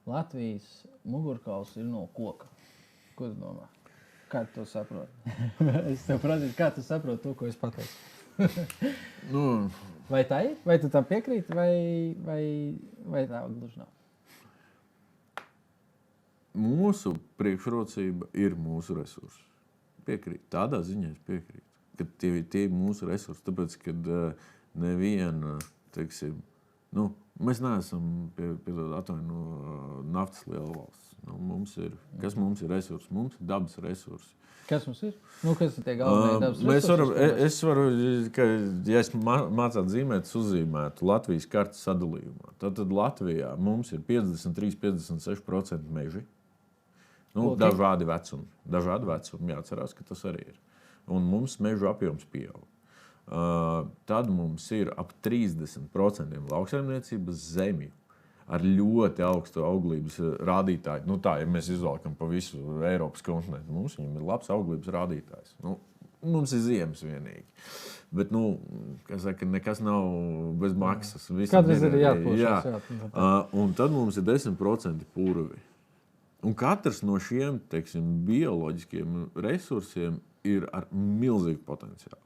Latvijas mugurkauls ir no koka. Ko tu domā? Kā tu to saproti? Es tev prasīju, kā tu saproti to, ko es pateicu? Vai tā ir? Vai tu tam piekrīti, vai tā gluži nav? Mūsu priekšrocība ir mūsu resursi. Piekrīt. Tādā ziņā es piekrītu. Ka tie ir mūsu resursi. Tāpēc, kad neviena, teiksim, mēs neesam naftas liela valsts. Kas mums ir resursi? Mums ir dabas resursi. Kas mums ir? Kas ir tie galvenie dabas resursi? Es varu, ja es mācētu zīmēt, uzzīmētu Latvijas kartes sadalījumā. Tad Latvijā mums ir 53–56% meži. Dažādi vecumi, jāatcerās, ka tas arī ir. Un mums mežu apjoms pieaug. Tad mums ir ap 30% lauksaimniecības zemju ar ļoti augstu auglības rādītāju. Tā, ja mēs izvalkam pa visu Eiropas kontinentu, mums viņam ir labs auglības rādītājs. Mums ir ziemas vienīgi. Bet, nekas nav bez maksas. Kādreiz ir jāatpūšas. Un tad mums ir 10% purvi. Un katrs no šiem, teiksim, bioloģiskiem resursiem ir ar milzīgu potenciālu.